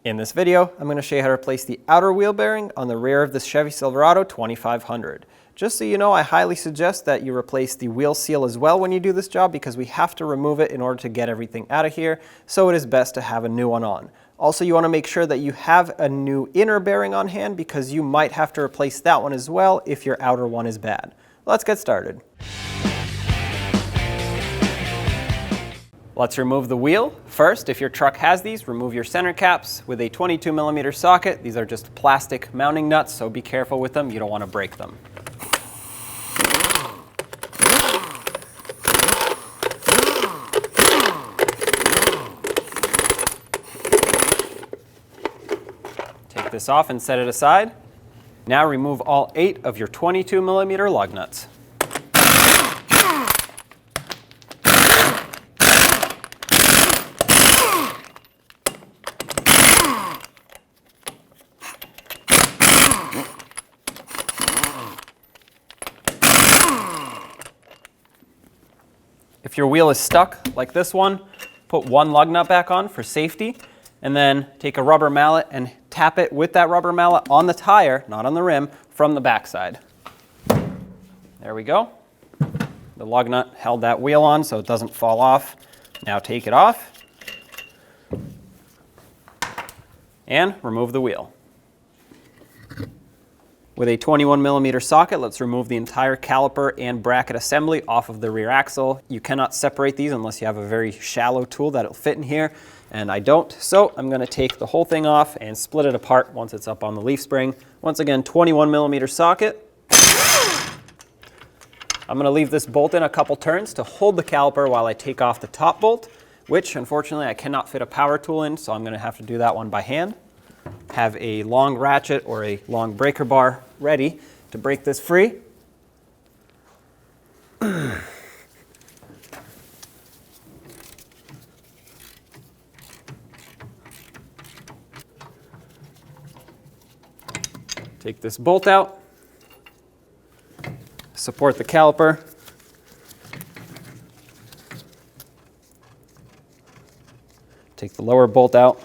In this video, I'm going to show you how to replace the outer wheel bearing on the rear of this Chevy Silverado 2500. Just so you know, I highly suggest that you replace the wheel seal as well when you do this job because we have to remove it in order to get everything out of here, so it is best to have a new one on. Also, you want to make sure that you have a new inner bearing on hand because you might have to replace that one as well if your outer one is bad. Let's get started. Let's remove the wheel. First, if your truck has these, remove your center caps with a 22mm socket. These are just plastic mounting nuts, so be careful with them. You don't want to break them. Take this off and set it aside. Now remove all 8 of your 22mm lug nuts. If your wheel is stuck, like this one, put one lug nut back on for safety, and then take a rubber mallet and tap it with that rubber mallet on the tire, not on the rim, from the backside. There we go. The lug nut held that wheel on so it doesn't fall off. Now take it off and remove the wheel. With a 21mm socket, let's remove the entire caliper and bracket assembly off of the rear axle. You cannot separate these unless you have a very shallow tool that'll fit in here, and I don't. So I'm going to take the whole thing off and split it apart once it's up on the leaf spring. Once again, 21mm socket. I'm going to leave this bolt in a couple turns to hold the caliper while I take off the top bolt, which unfortunately I cannot fit a power tool in, so I'm going to have to do that one by hand. Have a long ratchet or a long breaker bar ready to break this free. Take this bolt out, support the caliper, take the lower bolt out.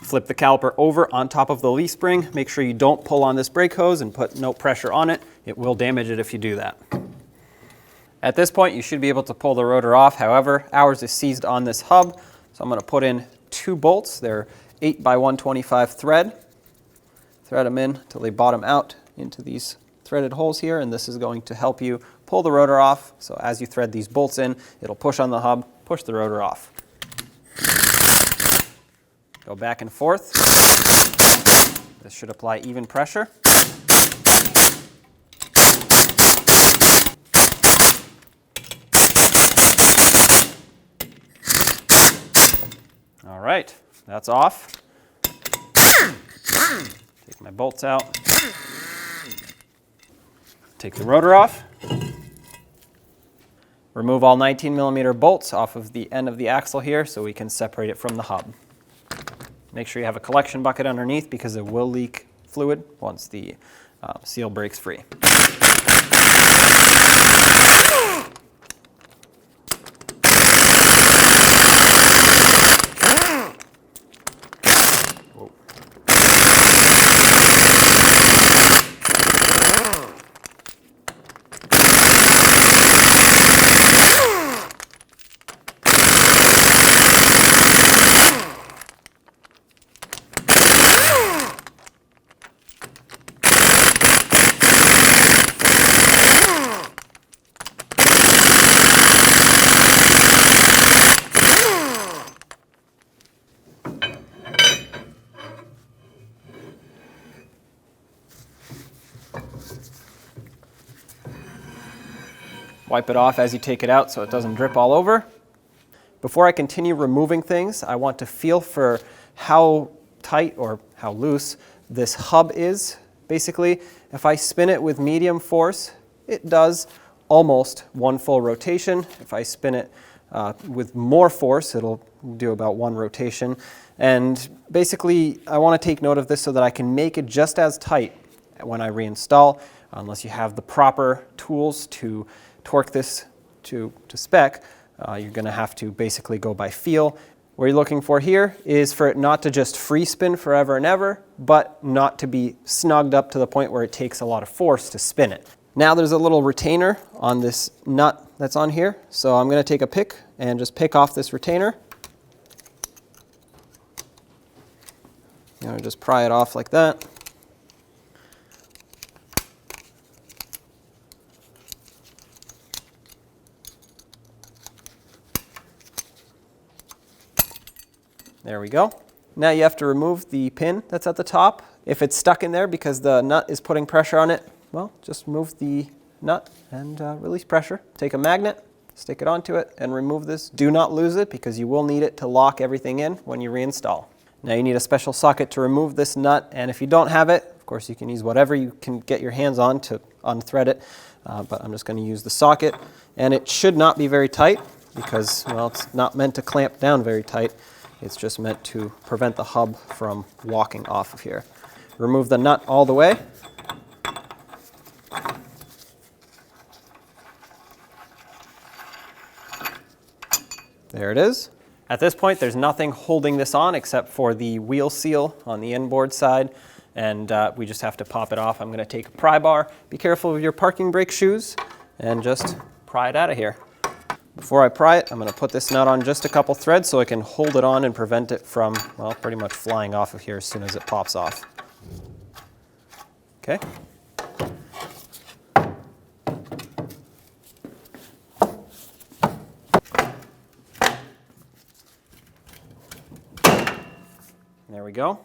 Flip the caliper over on top of the leaf spring. Make sure you don't pull on this brake hose and put no pressure on it. It will damage it if you do that. At this point, you should be able to pull the rotor off. However, ours is seized on this hub, so I'm going to put in 2 bolts. They're 8x125 thread. Thread them in until they bottom out into these threaded holes here, and this is going to help you pull the rotor off. So as you thread these bolts in, it'll push on the hub, push the rotor off. Go back and forth. This should apply even pressure. All right, that's off. Take my bolts out. Take the rotor off. Remove all 19mm bolts off of the end of the axle here so we can separate it from the hub. Make sure you have a collection bucket underneath because it will leak fluid once the seal breaks free. Whoa. Wipe it off as you take it out so it doesn't drip all over. Before I continue removing things, I want to feel for how tight or how loose this hub is. Basically, if I spin it with medium force, it does almost 1 full rotation. If I spin it with more force, it'll do about 1 rotation. And basically, I want to take note of this so that I can make it just as tight when I reinstall, unless you have the proper tools to torque this to spec. You're going to have to basically go by feel. What you're looking for here is for it not to just free spin forever and ever, but not to be snugged up to the point where it takes a lot of force to spin it. Now there's a little retainer on this nut that's on here, so I'm going to take a pick and just pick off this retainer. I'm going to just pry it off like that. There we go. Now you have to remove the pin that's at the top. If it's stuck in there because the nut is putting pressure on it, well, just move the nut and release pressure. Take a magnet, stick it onto it, and remove this. Do not lose it because you will need it to lock everything in when you reinstall. Now you need a special socket to remove this nut, and if you don't have it, of course you can use whatever you can get your hands on to unthread it, but I'm just going to use the socket. And it should not be very tight because, well, it's not meant to clamp down very tight. It's just meant to prevent the hub from walking off of here. Remove the nut all the way. There it is. At this point, there's nothing holding this on except for the wheel seal on the inboard side, and we just have to pop it off. I'm going to take a pry bar. Be careful with your parking brake shoes and just pry it out of here. Before I pry it, I'm going to put this nut on just a couple threads so I can hold it on and prevent it from, well, pretty much flying off of here as soon as it pops off. Okay. There we go.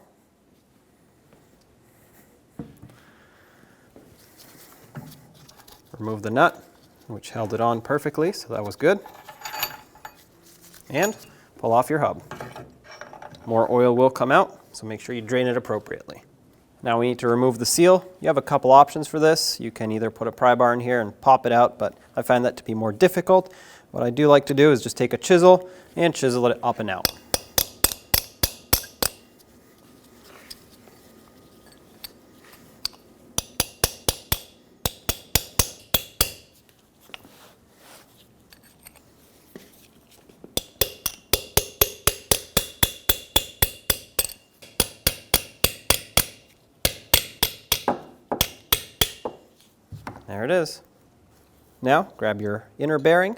Remove the nut, which held it on perfectly, so that was good. And pull off your hub. More oil will come out, so make sure you drain it appropriately. Now we need to remove the seal. You have a couple options for this. You can either put a pry bar in here and pop it out, but I find that to be more difficult. What I do like to do is just take a chisel and chisel it up and out. There it is. Now grab your inner bearing,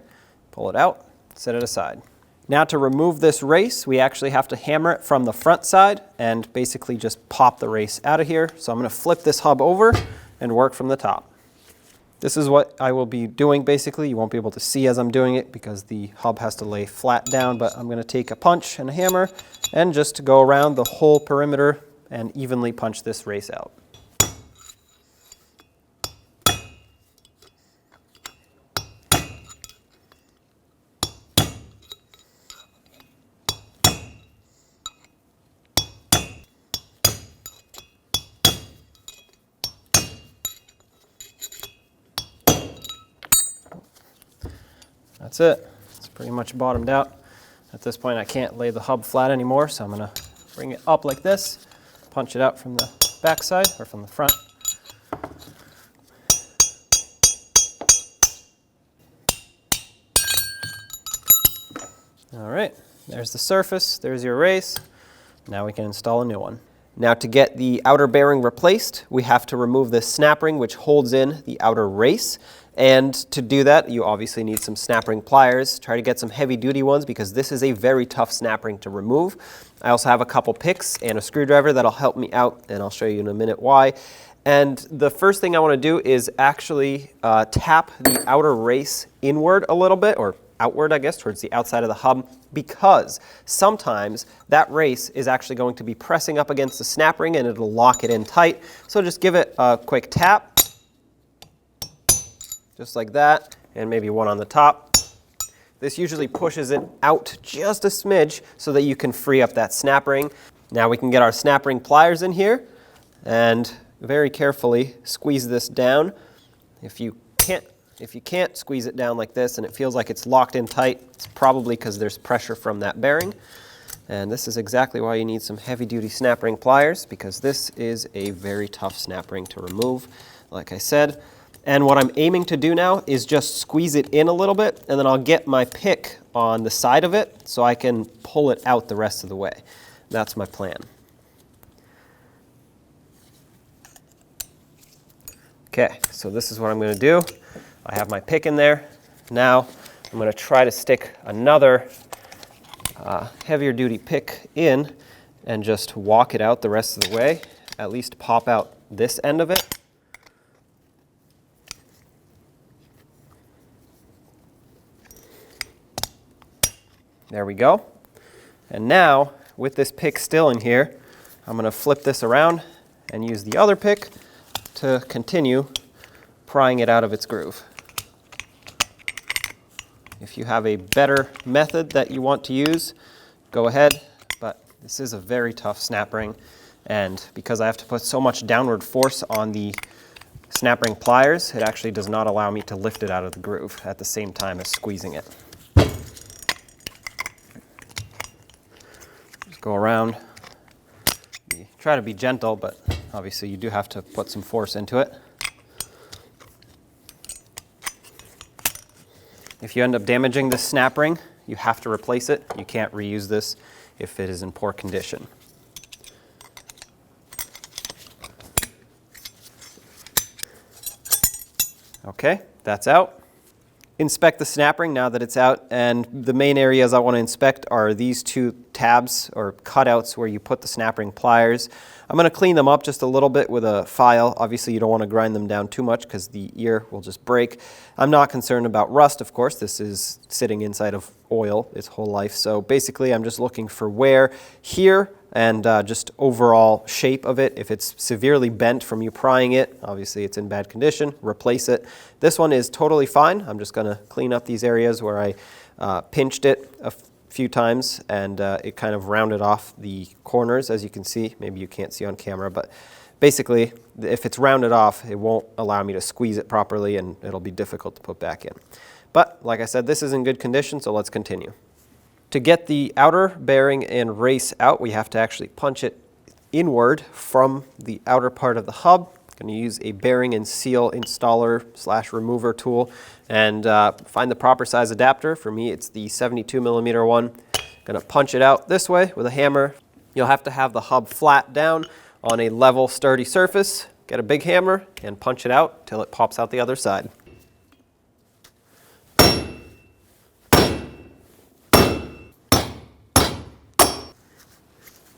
pull it out, set it aside. Now to remove this race, we actually have to hammer it from the front side and basically just pop the race out of here. So I'm going to flip this hub over and work from the top. This is what I will be doing basically. You won't be able to see as I'm doing it because the hub has to lay flat down, but I'm going to take a punch and a hammer and just go around the whole perimeter and evenly punch this race out. That's it. It's pretty much bottomed out. At this point, I can't lay the hub flat anymore, so I'm going to bring it up like this, punch it out from the back side or from the front. All right, there's the surface, there's your race. Now we can install a new one. Now to get the outer bearing replaced, we have to remove this snap ring which holds in the outer race. And to do that, you obviously need some snap ring pliers. Try to get some heavy duty ones because this is a very tough snap ring to remove. I also have a couple picks and a screwdriver that'll help me out, and I'll show you in a minute why. And the first thing I want to do is actually tap the outer race inward a little bit, or outward, I guess, towards the outside of the hub, because sometimes that race is actually going to be pressing up against the snap ring and it'll lock it in tight. So just give it a quick tap. Just like that, and maybe one on the top. This usually pushes it out just a smidge so that you can free up that snap ring. Now we can get our snap ring pliers in here and very carefully squeeze this down. If you can't squeeze it down like this and it feels like it's locked in tight, it's probably because there's pressure from that bearing. And this is exactly why you need some heavy-duty snap ring pliers, because this is a very tough snap ring to remove, like I said. And what I'm aiming to do now is just squeeze it in a little bit, and then I'll get my pick on the side of it so I can pull it out the rest of the way. That's my plan. Okay, so this is what I'm going to do. I have my pick in there. Now I'm going to try to stick another heavier duty pick in and just walk it out the rest of the way, at least pop out this end of it. There we go. And now, with this pick still in here, I'm going to flip this around and use the other pick to continue prying it out of its groove. If you have a better method that you want to use, go ahead, but this is a very tough snap ring, and because I have to put so much downward force on the snap ring pliers, it actually does not allow me to lift it out of the groove at the same time as squeezing it. Just go around. Try to be gentle, but obviously you do have to put some force into it. If you end up damaging this snap ring, you have to replace it. You can't reuse this if it is in poor condition. Okay, that's out. Inspect the snap ring now that it's out, and the main areas I want to inspect are these two tabs or cutouts where you put the snap ring pliers. I'm going to clean them up just a little bit with a file. Obviously you don't want to grind them down too much because the ear will just break. I'm not concerned about rust, of course. This is sitting inside of oil its whole life, so basically I'm just looking for wear here and just overall shape of it. If it's severely bent from you prying it, obviously it's in bad condition, replace it. This one is totally fine. I'm just going to clean up these areas where I pinched it a few times and it kind of rounded off the corners, as you can see. Maybe you can't see on camera, but basically if it's rounded off, it won't allow me to squeeze it properly and it'll be difficult to put back in. But like I said, this is in good condition, so let's continue. To get the outer bearing and race out, we have to actually punch it inward from the outer part of the hub. I'm going to use a bearing and seal installer / remover tool and find the proper size adapter. For me, it's the 72mm one. Going to punch it out this way with a hammer. You'll have to have the hub flat down on a level, sturdy surface. Get a big hammer and punch it out till it pops out the other side.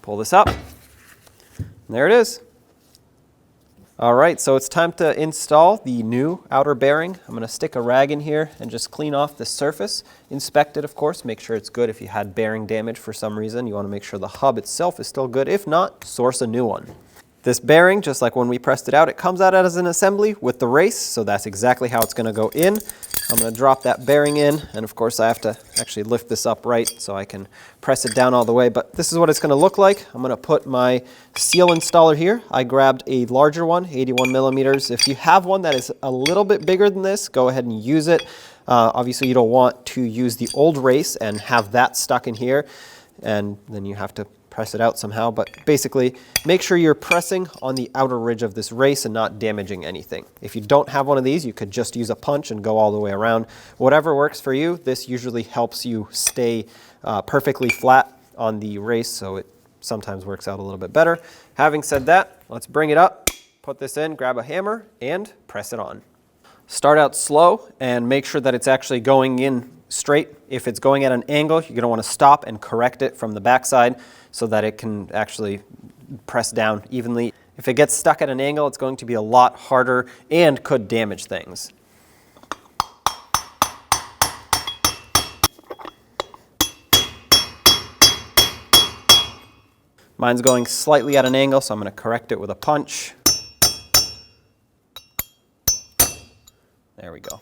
Pull this up, and there it is. All right, so it's time to install the new outer bearing. I'm going to stick a rag in here and just clean off the surface. Inspect it, of course, make sure it's good. If you had bearing damage for some reason, you want to make sure the hub itself is still good. If not, source a new one. This bearing, just like when we pressed it out, it comes out as an assembly with the race, so that's exactly how it's going to go in. I'm going to drop that bearing in, and of course I have to actually lift this up right so I can press it down all the way, but this is what it's going to look like. I'm going to put my seal installer here. I grabbed a larger one, 81mm. If you have one that is a little bit bigger than this, go ahead and use it. Obviously you don't want to use the old race and have that stuck in here, and then you have to press it out somehow, but basically make sure you're pressing on the outer ridge of this race and not damaging anything. If you don't have one of these, you could just use a punch and go all the way around. Whatever works for you, this usually helps you stay perfectly flat on the race, so it sometimes works out a little bit better. Having said that, let's bring it up, put this in, grab a hammer, and press it on. Start out slow and make sure that it's actually going in straight. If it's going at an angle, you're going to want to stop and correct it from the backside so that it can actually press down evenly. If it gets stuck at an angle, it's going to be a lot harder and could damage things. Mine's going slightly at an angle, so I'm going to correct it with a punch. There we go.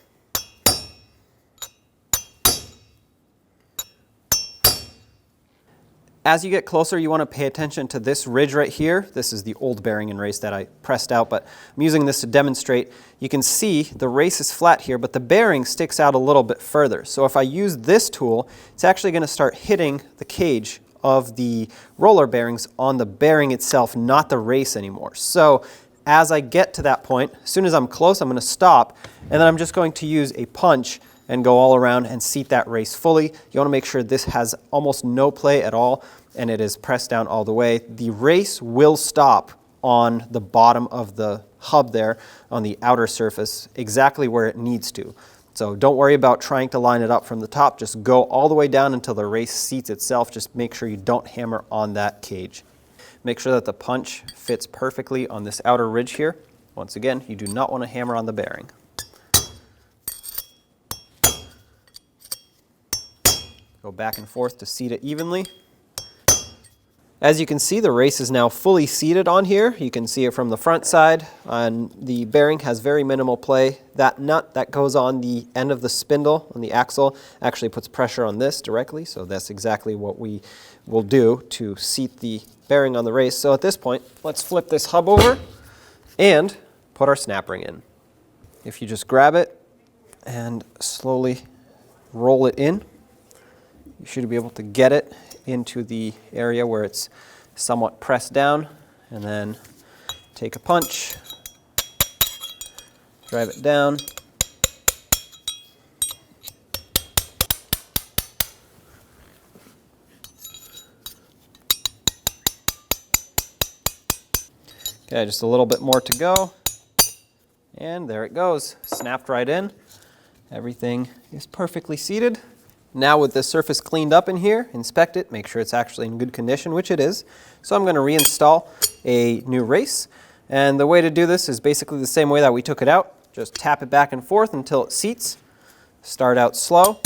As you get closer, you want to pay attention to this ridge right here. This is the old bearing and race that I pressed out, but I'm using this to demonstrate. You can see the race is flat here, but the bearing sticks out a little bit further. So if I use this tool, it's actually going to start hitting the cage of the roller bearings on the bearing itself, not the race anymore. So as I get to that point, as soon as I'm close, I'm going to stop, and then I'm just going to use a punch and go all around and seat that race fully. You want to make sure this has almost no play at all and it is pressed down all the way. The race will stop on the bottom of the hub there on the outer surface, exactly where it needs to. So don't worry about trying to line it up from the top. Just go all the way down until the race seats itself. Just make sure you don't hammer on that cage. Make sure that the punch fits perfectly on this outer ridge here. Once again, you do not want to hammer on the bearing. Go back and forth to seat it evenly. As you can see, the race is now fully seated on here. You can see it from the front side, and the bearing has very minimal play. That nut that goes on the end of the spindle on the axle actually puts pressure on this directly, so that's exactly what we will do to seat the bearing on the race. So at this point, let's flip this hub over and put our snap ring in. If you just grab it and slowly roll it in, you should be able to get it into the area where it's somewhat pressed down, and then take a punch, drive it down, okay, just a little bit more to go, and there it goes, snapped right in. Everything is perfectly seated. Now with this surface cleaned up in here, inspect it, make sure it's actually in good condition, which it is. So I'm going to reinstall a new race. And the way to do this is basically the same way that we took it out. Just tap it back and forth until it seats. Start out slow.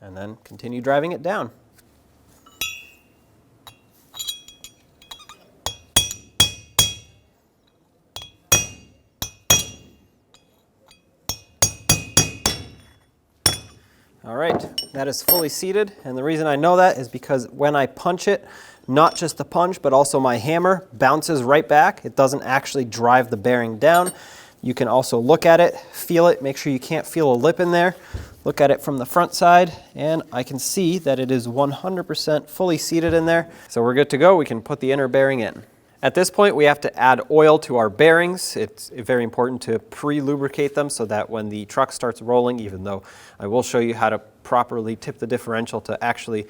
And then continue driving it down. All right, that is fully seated, and the reason I know that is because when I punch it, not just the punch, but also my hammer bounces right back. It doesn't actually drive the bearing down. You can also look at it, feel it, make sure you can't feel a lip in there. Look at it from the front side, and I can see that it is 100% fully seated in there. So we're good to go. We can put the inner bearing in. At this point, we have to add oil to our bearings. It's very important to pre-lubricate them so that when the truck starts rolling, even though I will show you how to properly tip the differential to actually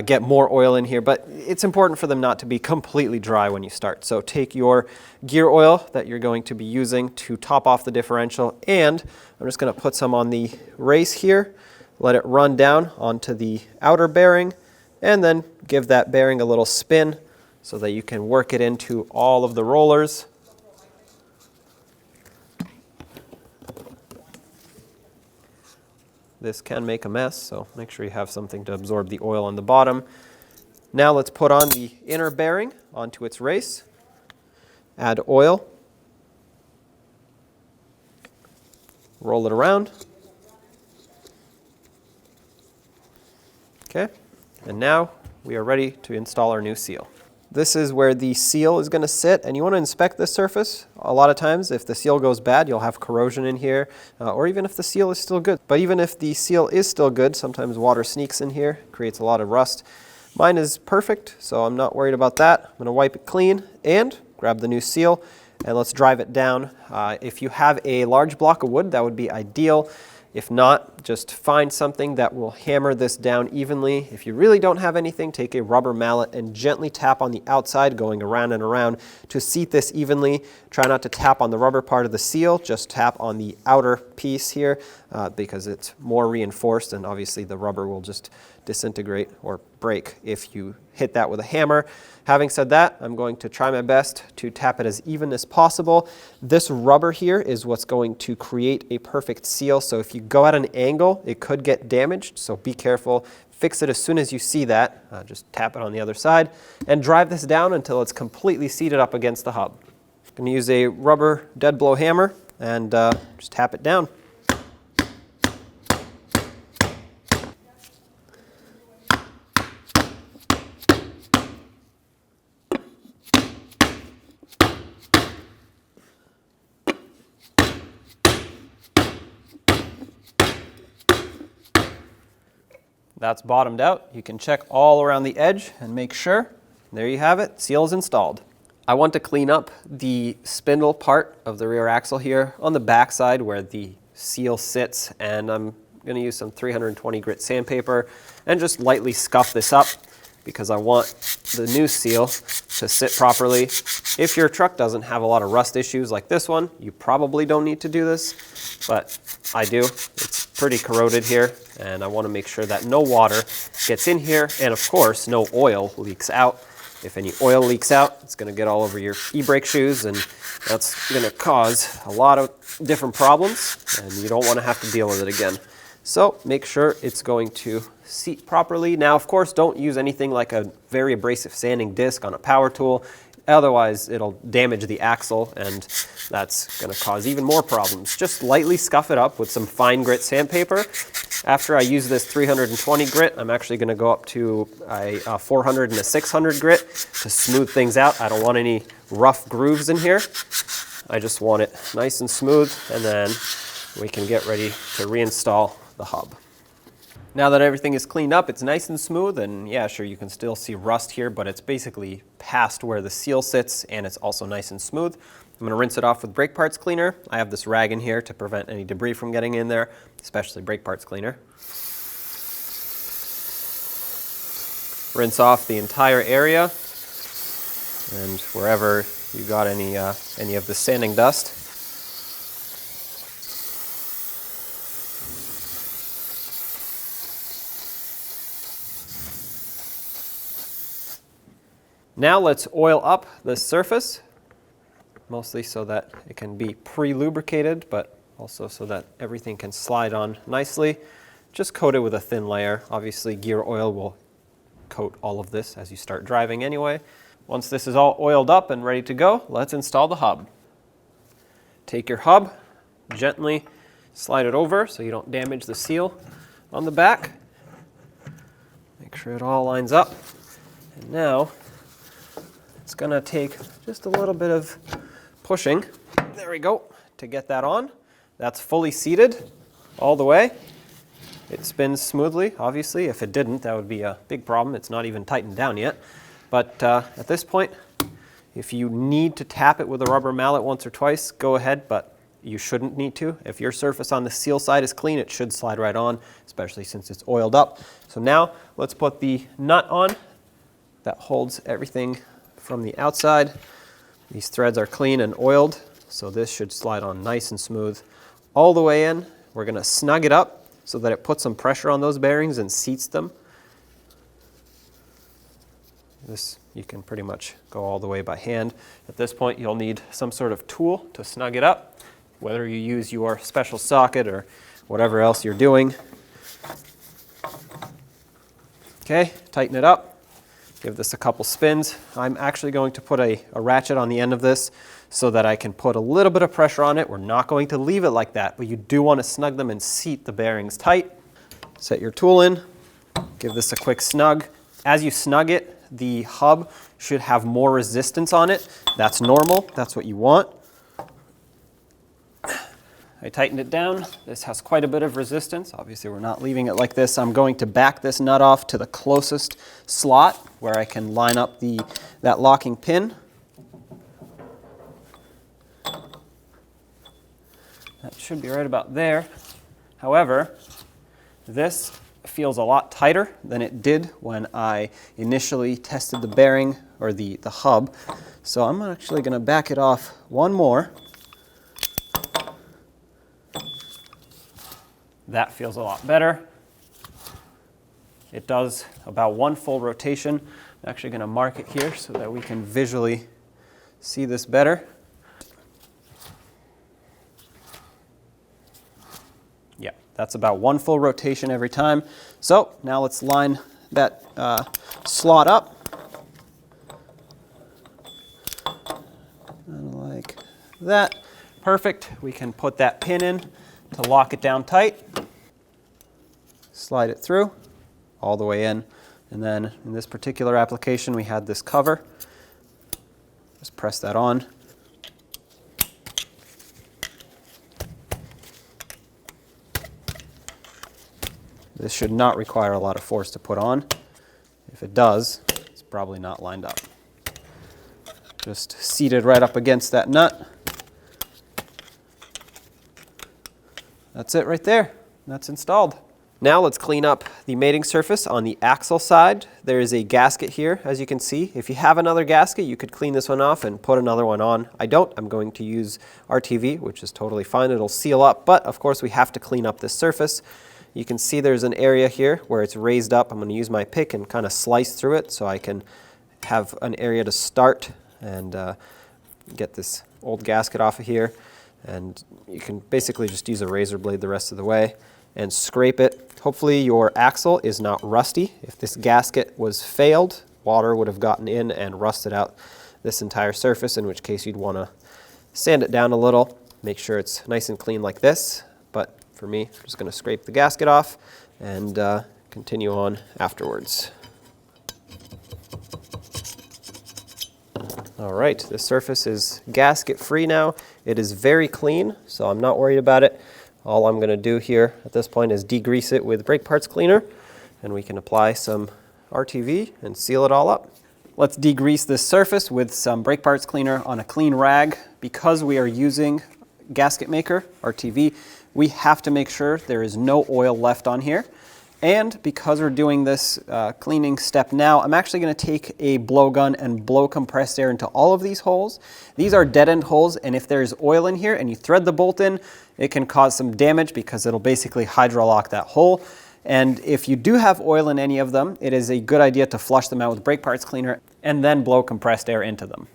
get more oil in here, but it's important for them not to be completely dry when you start. So take your gear oil that you're going to be using to top off the differential, and I'm just going to put some on the race here, let it run down onto the outer bearing, and then give that bearing a little spin so that you can work it into all of the rollers. This can make a mess, so make sure you have something to absorb the oil on the bottom. Now let's put on the inner bearing onto its race. Add oil. Roll it around. Okay, and now we are ready to install our new seal. This is where the seal is going to sit, and you want to inspect this surface. A lot of times, if the seal goes bad, you'll have corrosion in here, or even if the seal is still good. But even if the seal is still good, sometimes water sneaks in here, creates a lot of rust. Mine is perfect, so I'm not worried about that. I'm going to wipe it clean and grab the new seal, and let's drive it down. If you have a large block of wood, that would be ideal. If not, just find something that will hammer this down evenly. If you really don't have anything, take a rubber mallet and gently tap on the outside, going around and around to seat this evenly. Try not to tap on the rubber part of the seal, just tap on the outer piece here because it's more reinforced, and obviously the rubber will just disintegrate or break if you hit that with a hammer. Having said that, I'm going to try my best to tap it as even as possible. This rubber here is what's going to create a perfect seal, so if you go at an angle, it could get damaged, so be careful. Fix it as soon as you see that. Just tap it on the other side and drive this down until it's completely seated up against the hub. I'm going to use a rubber dead blow hammer and just tap it down. That's bottomed out. You can check all around the edge and make sure. There you have it, seal is installed. I want to clean up the spindle part of the rear axle here on the back side where the seal sits, and I'm going to use some 320 grit sandpaper and just lightly scuff this up because I want the new seal to sit properly. If your truck doesn't have a lot of rust issues like this one, you probably don't need to do this, but I do. It's pretty corroded here, and I want to make sure that no water gets in here, and of course, no oil leaks out. If any oil leaks out, it's going to get all over your e-brake shoes, and that's going to cause a lot of different problems, and you don't want to have to deal with it again. So make sure it's going to seat properly. Now, of course, don't use anything like a very abrasive sanding disc on a power tool. Otherwise, it'll damage the axle, and that's going to cause even more problems. Just lightly scuff it up with some fine grit sandpaper. After I use this 320 grit, I'm actually going to go up to a 400 and a 600 grit to smooth things out. I don't want any rough grooves in here. I just want it nice and smooth, and then we can get ready to reinstall the hub. Now that everything is cleaned up, it's nice and smooth, and yeah, sure, you can still see rust here, but it's basically past where the seal sits, and it's also nice and smooth. I'm going to rinse it off with brake parts cleaner. I have this rag in here to prevent any debris from getting in there, especially brake parts cleaner. Rinse off the entire area, and wherever you got any of the sanding dust. Now let's oil up the surface, mostly so that it can be pre-lubricated, but also so that everything can slide on nicely. Just coat it with a thin layer. Obviously, gear oil will coat all of this as you start driving anyway. Once this is all oiled up and ready to go, let's install the hub. Take your hub, gently slide it over so you don't damage the seal on the back. Make sure it all lines up. And now, it's going to take just a little bit of pushing, there we go, to get that on. That's fully seated all the way. It spins smoothly, obviously. If it didn't, that would be a big problem. It's not even tightened down yet. But at this point, if you need to tap it with a rubber mallet once or twice, go ahead, but you shouldn't need to. If your surface on the seal side is clean, it should slide right on, especially since it's oiled up. So now let's put the nut on that holds everything from the outside. These threads are clean and oiled, so this should slide on nice and smooth all the way in. We're going to snug it up so that it puts some pressure on those bearings and seats them. This you can pretty much go all the way by hand. At this point, you'll need some sort of tool to snug it up, whether you use your special socket or whatever else you're doing. Okay, tighten it up. Give this a couple spins. I'm actually going to put a ratchet on the end of this so that I can put a little bit of pressure on it. We're not going to leave it like that, but you do want to snug them and seat the bearings tight. Set your tool in, give this a quick snug. As you snug it, the hub should have more resistance on it. That's normal, that's what you want. I tightened it down. This has quite a bit of resistance. Obviously, we're not leaving it like this. I'm going to back this nut off to the closest slot where I can line up that locking pin. That should be right about there. However, this feels a lot tighter than it did when I initially tested the bearing or the hub. So I'm actually going to back it off one more. That feels a lot better. It does about one full rotation. I'm actually going to mark it here so that we can visually see this better. Yeah, that's about one full rotation every time. So now let's line that slot up. Like that. Perfect. We can put that pin in to lock it down tight. Slide it through all the way in. And then in this particular application, we had this cover. Just press that on. This should not require a lot of force to put on. If it does, it's probably not lined up. Just seated right up against that nut. That's it right there. That's installed. Now let's clean up the mating surface on the axle side. There is a gasket here, as you can see. If you have another gasket, you could clean this one off and put another one on. I don't. I'm going to use RTV, which is totally fine. It'll seal up, but of course we have to clean up this surface. You can see there's an area here where it's raised up. I'm going to use my pick and kind of slice through it so I can have an area to start and get this old gasket off of here. And you can basically just use a razor blade the rest of the way and scrape it. Hopefully your axle is not rusty. If this gasket was failed, water would have gotten in and rusted out this entire surface, in which case you'd want to sand it down a little, make sure it's nice and clean like this. But for me, I'm just going to scrape the gasket off and continue on afterwards. All right, the surface is gasket free now. It is very clean, so I'm not worried about it. All I'm going to do here at this point is degrease it with brake parts cleaner, and we can apply some RTV and seal it all up. Let's degrease this surface with some brake parts cleaner on a clean rag. Because we are using gasket maker, RTV, we have to make sure there is no oil left on here. And because we're doing this cleaning step now, I'm actually going to take a blowgun and blow compressed air into all of these holes. These are dead-end holes, and if there's oil in here and you thread the bolt in, it can cause some damage because it'll basically hydrolock that hole. And if you do have oil in any of them, it is a good idea to flush them out with brake parts cleaner and then blow compressed air into them.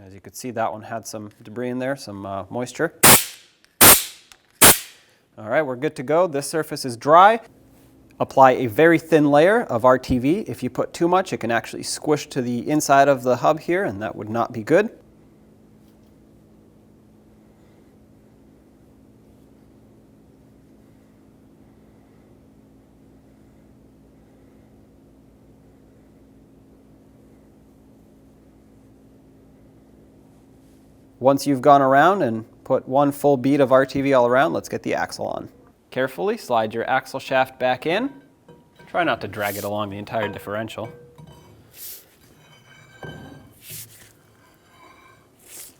As you could see, that one had some debris in there, some moisture. All right, we're good to go. This surface is dry. Apply a very thin layer of RTV. If you put too much, it can actually squish to the inside of the hub here, and that would not be good. Once you've gone around and put one full bead of RTV all around, let's get the axle on. Carefully slide your axle shaft back in. Try not to drag it along the entire differential.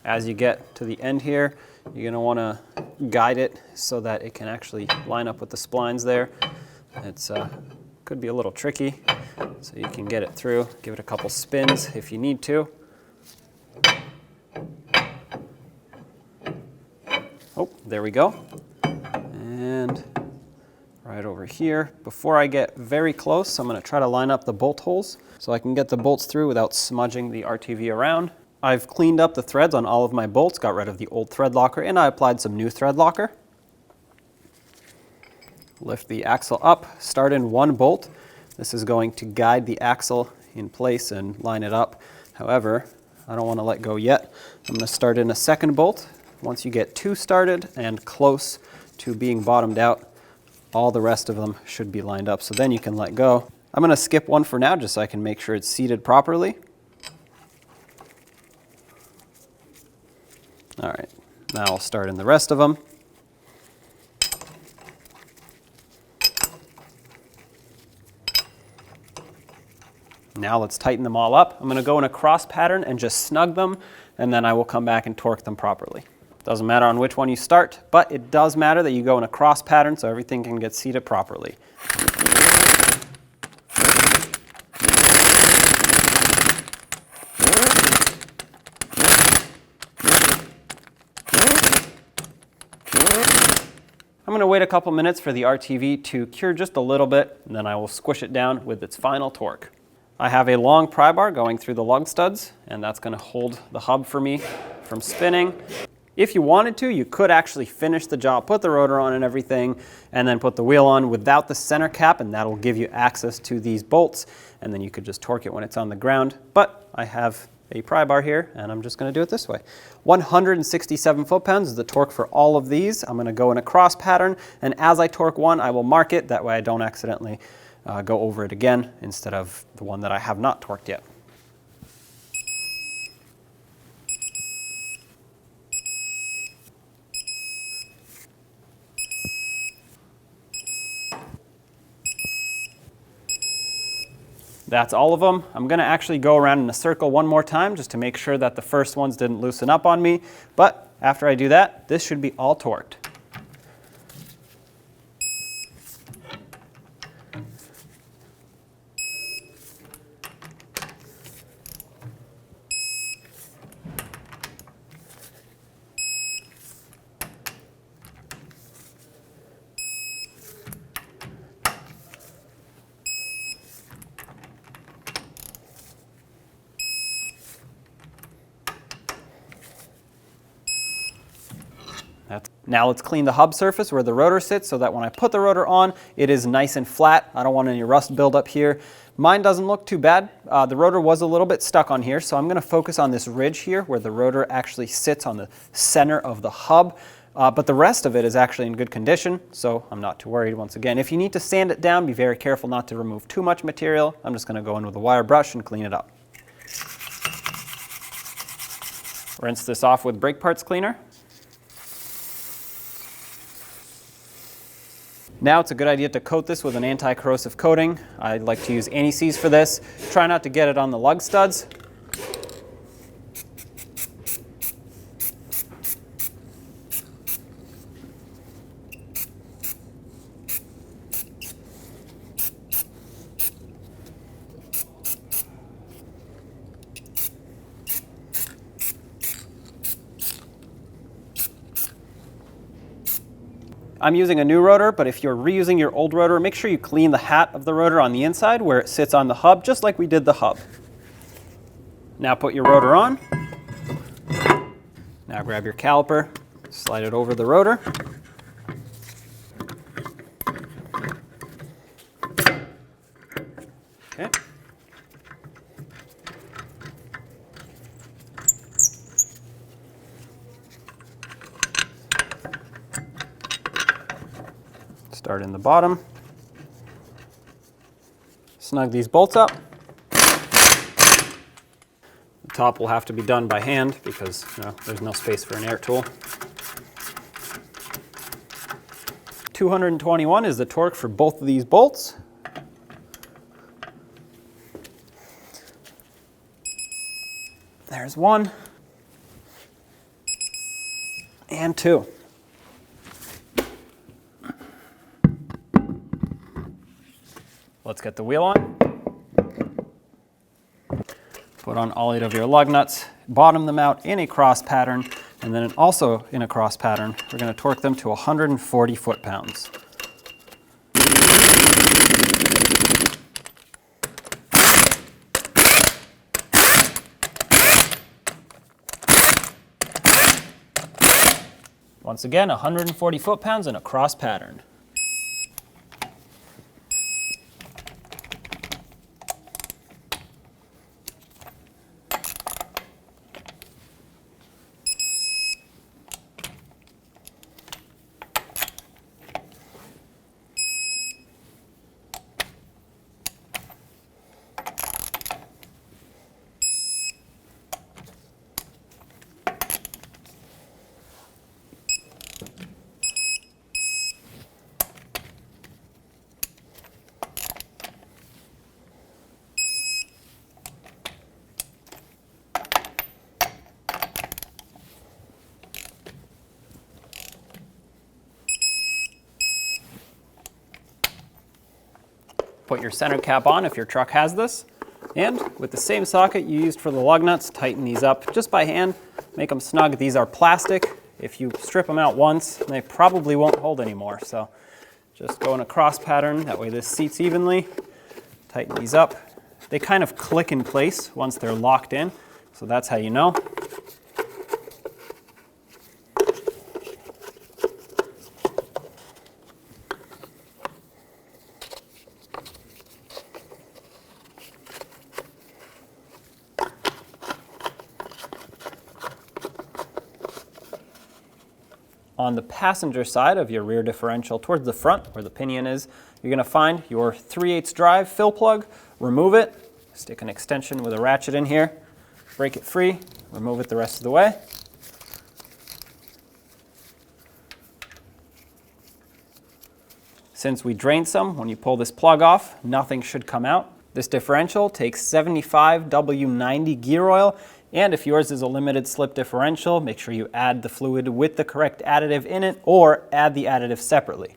As you get to the end here, you're going to want to guide it so that it can actually line up with the splines there. It's could be a little tricky, so you can get it through. Give it a couple spins if you need to. Oh, there we go. And right over here. Before I get very close, I'm going to try to line up the bolt holes so I can get the bolts through without smudging the RTV around. I've cleaned up the threads on all of my bolts, got rid of the old thread locker, and I applied some new thread locker. Lift the axle up, start in one bolt. This is going to guide the axle in place and line it up. However, I don't want to let go yet. I'm going to start in a second bolt. Once you get two started and close to being bottomed out, all the rest of them should be lined up. So then you can let go. I'm going to skip one for now just so I can make sure it's seated properly. All right, now I'll start in the rest of them. Now let's tighten them all up. I'm going to go in a cross pattern and just snug them, and then I will come back and torque them properly. Doesn't matter on which one you start, but it does matter that you go in a cross pattern so everything can get seated properly. I'm going to wait a couple minutes for the RTV to cure just a little bit, and then I will squish it down with its final torque. I have a long pry bar going through the lug studs, and that's going to hold the hub for me from spinning. If you wanted to, you could actually finish the job, put the rotor on and everything, and then put the wheel on without the center cap, and that'll give you access to these bolts, and then you could just torque it when it's on the ground. But I have a pry bar here, and I'm just going to do it this way. 167 foot-pounds is the torque for all of these. I'm going to go in a cross pattern, and as I torque one, I will mark it. That way I don't accidentally go over it again instead of the one that I have not torqued yet. That's all of them. I'm gonna actually go around in a circle one more time just to make sure that the first ones didn't loosen up on me. But after I do that, this should be all torqued. Now let's clean the hub surface where the rotor sits so that when I put the rotor on, it is nice and flat. I don't want any rust buildup here. Mine doesn't look too bad. The rotor was a little bit stuck on here, so I'm going to focus on this ridge here where the rotor actually sits on the center of the hub. But the rest of it is actually in good condition, so I'm not too worried once again. If you need to sand it down, be very careful not to remove too much material. I'm just going to go in with a wire brush and clean it up. Rinse this off with brake parts cleaner. Now it's a good idea to coat this with an anti-corrosive coating. I like to use anti-seize for this. Try not to get it on the lug studs. I'm using a new rotor, but if you're reusing your old rotor, make sure you clean the hat of the rotor on the inside where it sits on the hub, just like we did the hub. Now put your rotor on. Now grab your caliper, slide it over the rotor. Okay. Start in the bottom. Snug these bolts up. The top will have to be done by hand because there's no space for an air tool. 221 is the torque for both of these bolts. There's one and two. Let's get the wheel on. Put on all 8 of your lug nuts, bottom them out in a cross pattern, and then also in a cross pattern, we're going to torque them to 140 foot-pounds. Once again, 140 foot-pounds in a cross pattern. Put your center cap on if your truck has this, and with the same socket you used for the lug nuts, tighten these up just by hand, make them snug. These are plastic. If you strip them out once, they probably won't hold anymore, so just go in a cross pattern, that way this seats evenly. Tighten these up. They kind of click in place once they're locked in, so that's how you know. On the passenger side of your rear differential towards the front where the pinion is, you're going to find your 3/8 drive fill plug, remove it, stick an extension with a ratchet in here, break it free, remove it the rest of the way. Since we drained some, when you pull this plug off, nothing should come out. This differential takes 75 W90 gear oil, and if yours is a limited slip differential, make sure you add the fluid with the correct additive in it or add the additive separately.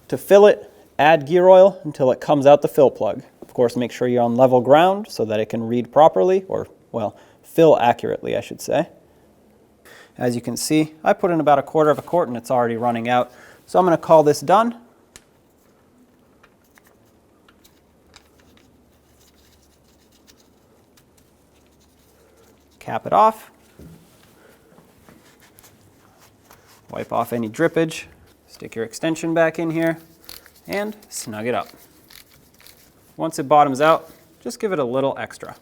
To fill it, add gear oil until it comes out the fill plug. Of course, make sure you're on level ground so that it can read properly, or, well, fill accurately, I should say. As you can see, I put in about 1/4 quart and it's already running out. So I'm going to call this done. Cap it off. Wipe off any drippage. Stick your extension back in here and snug it up. Once it bottoms out, just give it a little extra.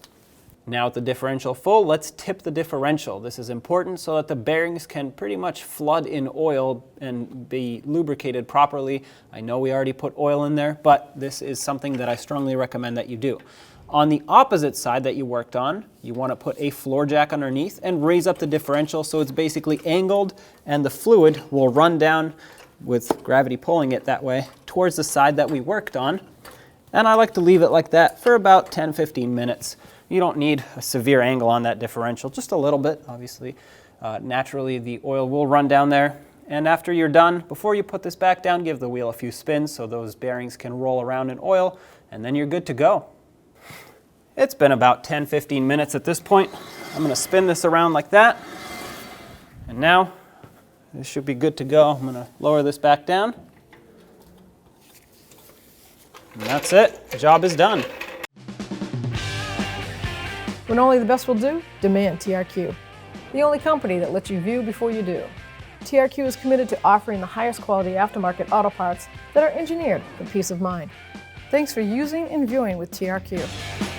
Now with the differential full, let's tip the differential. This is important so that the bearings can pretty much flood in oil and be lubricated properly. I know we already put oil in there, but this is something that I strongly recommend that you do. On the opposite side that you worked on, you want to put a floor jack underneath and raise up the differential so it's basically angled and the fluid will run down with gravity pulling it that way towards the side that we worked on. And I like to leave it like that for about 10-15 minutes. You don't need a severe angle on that differential, just a little bit, obviously. Naturally, the oil will run down there. And after you're done, before you put this back down, give the wheel a few spins so those bearings can roll around in oil, and then you're good to go. It's been about 10-15 minutes at this point. I'm going to spin this around like that. And now, this should be good to go. I'm going to lower this back down. And that's it. The job is done. When only the best will do, demand TRQ. The only company that lets you view before you do. TRQ is committed to offering the highest quality aftermarket auto parts that are engineered for peace of mind. Thanks for using and viewing with TRQ.